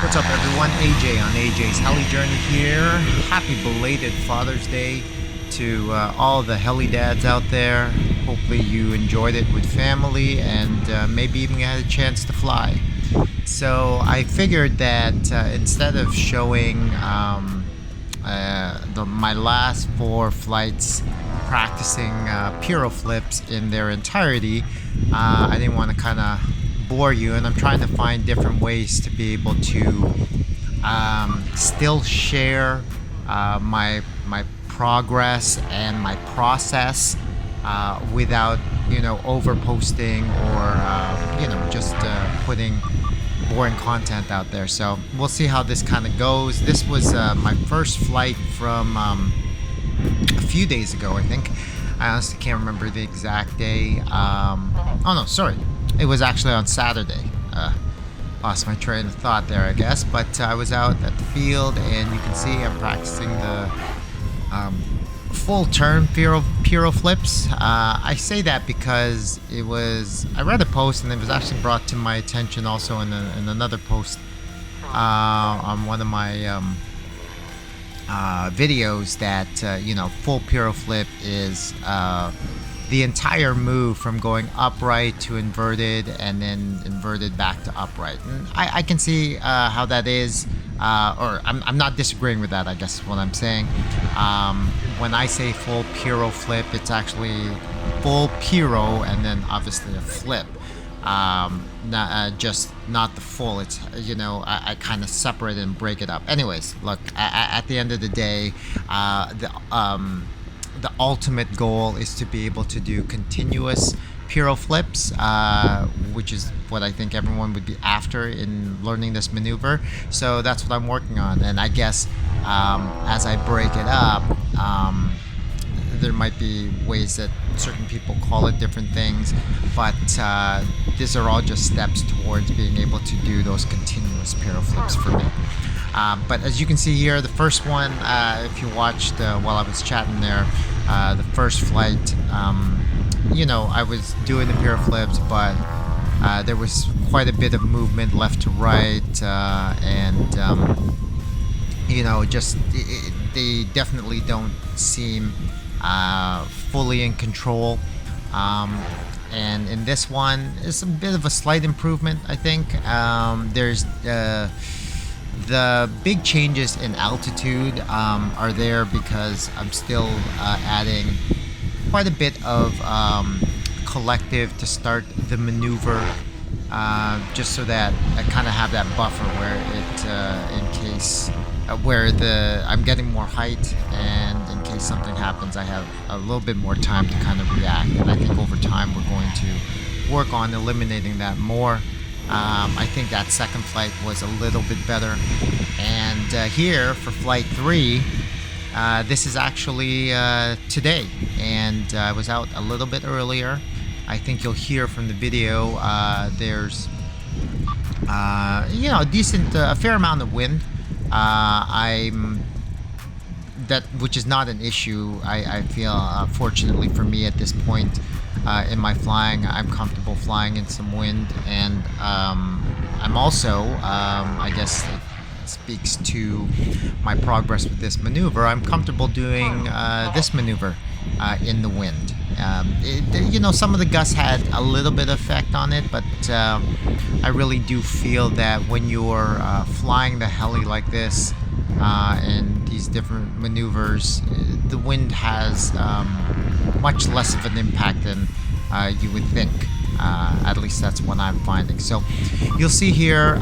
What's up, everyone? AJ on AJ's Heli Journey here. Happy belated Father's Day to all the heli dads out there. Hopefully you enjoyed it with family and maybe even had a chance to fly. So I figured that instead of showing my last 4 flights practicing Piro flips in their entirety, I didn't want to kind of bore you, and I'm trying to find different ways to be able to still share my progress and my process without over posting or just putting boring content out there. So we'll see how this kind of goes. This was my first flight from a few days ago, I think. I honestly can't remember the exact day. Oh no, sorry. It was actually on Saturday. Lost my train of thought there, I guess. But I was out at the field, and you can see I'm practicing the full turn Piro flips. I say that because I read a post, and it was actually brought to my attention also in another post on one of my videos that full Piro flip is the entire move from going upright to inverted and then inverted back to upright. And I can see how that is, or I'm not disagreeing with that, I guess is what I'm saying. When I say full Piro flip, it's actually full Piro and then obviously a flip. Not the full. It's I kind of separate and break it up. Anyways, look, at the end of the day, the ultimate goal is to be able to do continuous Piro flips, which is what I think everyone would be after in learning this maneuver. So that's what I'm working on, and I guess as I break it up, there might be ways that certain people call it different things, but these are all just steps towards being able to do those continuous Piro flips for me. But as you can see here, the first one, if you watched while I was chatting there, the first flight, I was doing the Piro flips, but there was quite a bit of movement left to right, and they definitely don't seem fully in control. And in this one, it's a bit of a slight improvement, I think. There's the big changes in altitude are there because I'm still adding quite a bit of collective to start the maneuver, just so that I kind of have that buffer where it, in case I'm getting more height, and in case something happens, I have a little bit more time to kind of react. And I think over time we're going to work on eliminating that more. I think that second flight was a little bit better. And here for flight 3, this is actually today, and I was out a little bit earlier. I think you'll hear from the video there's a fair amount of wind. Which is not an issue. I feel fortunately for me at this point in my flying, I'm comfortable flying in some wind, and I'm also, I guess it speaks to my progress with this maneuver, I'm comfortable doing this maneuver in the wind. Some of the gusts had a little bit of effect on it, but I really do feel that when you're flying the heli like this and these different maneuvers, the wind has much less of an impact than you would think. At least that's what I'm finding. So you'll see here,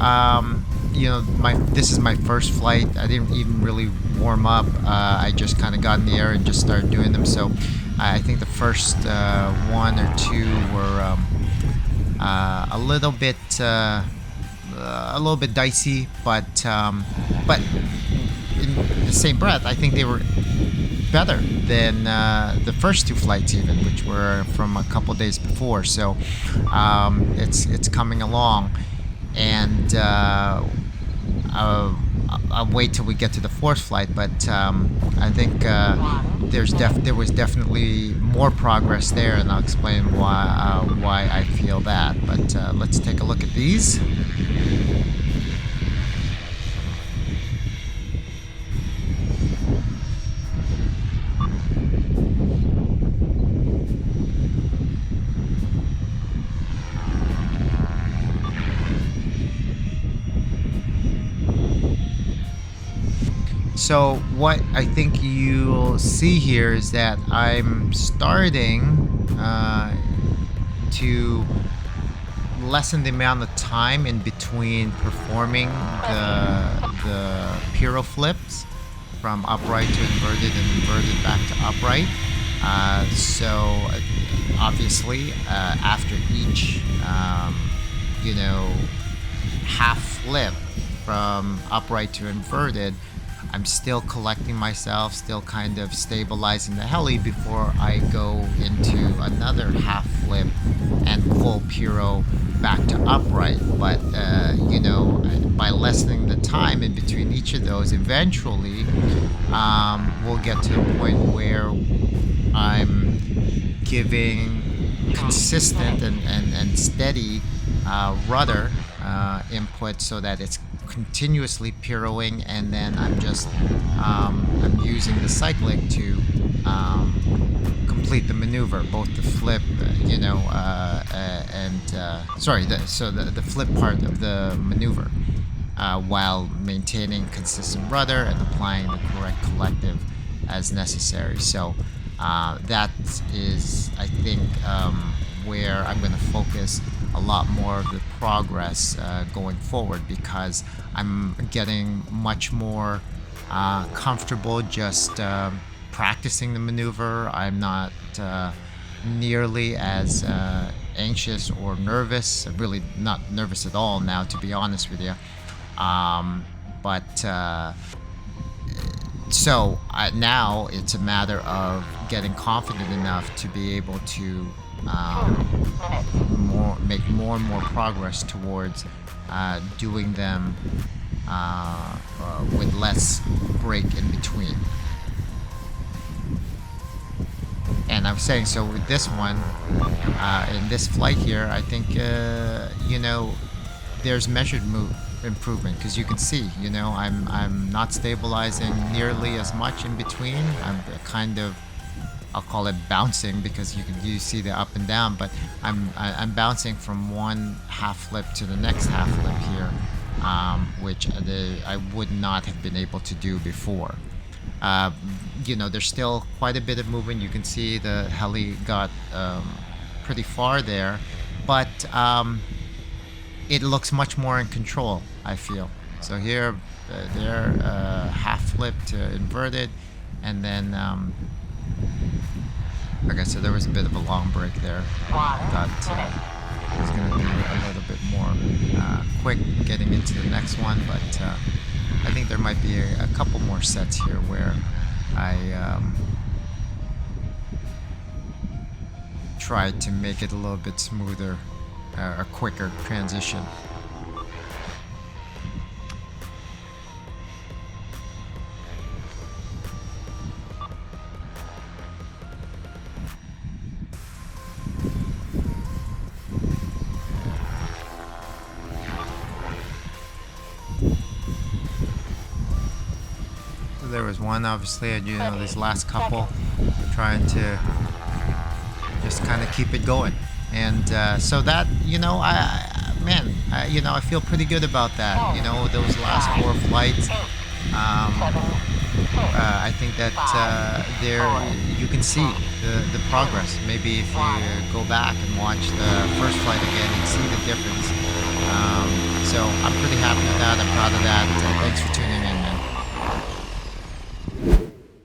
this is my first flight. I didn't even really warm up. I just kind of got in the air and just started doing them. So I think the first 1 or 2 were a little bit dicey, but in the same breath, I think they were better than the first 2 flights even, which were from a couple days before. So it's coming along, and I'll wait till we get to the 4th flight, but I think there was definitely more progress there, and I'll explain why I feel that. But let's take a look at these. So what I think you'll see here is that I'm starting to lessen the amount of time in between performing the Piro flips from upright to inverted and inverted back to upright. So obviously, after each you know half flip from upright to inverted, I'm still collecting myself, still kind of stabilizing the heli before I go into another half flip and full Piro back to upright. But by lessening the time in between each of those, eventually we'll get to a point where I'm giving consistent and steady rudder input so that it's continuously pirouing, and then I'm using the cyclic to complete the maneuver, both the flip, the flip part of the maneuver, while maintaining consistent rudder and applying the correct collective as necessary. So that is, I think, where I'm going to focus a lot more of the progress going forward, because I'm getting much more comfortable just practicing the maneuver. I'm not nearly as anxious or nervous. I'm really not nervous at all now, to be honest with you. So now it's a matter of getting confident enough to be able to make more and more progress towards doing them with less break in between. And I'm saying, so with this one, in this flight here, I think there's measured improvement, because you can see, I'm not stabilizing nearly as much in between. I'm kind of, I'll call it bouncing, because you see the up and down, but I'm bouncing from one half flip to the next half flip here, which I would not have been able to do before. There's still quite a bit of movement. You can see the heli got pretty far there, but it looks much more in control, I feel. So here, there, half flip to inverted, and then okay, so there was a bit of a long break there. I thought it was going to be a little bit more quick getting into the next one, but I think there might be a couple more sets here where I tried to make it a little bit smoother, a quicker transition. There was one, obviously, and these last couple, trying to just kind of keep it going, and so that I feel pretty good about that. Those last 4 flights, I think that there you can see the progress. Maybe if you go back and watch the first flight again and see the difference. So I'm pretty happy with that. I'm proud of that. Thanks for tuning in.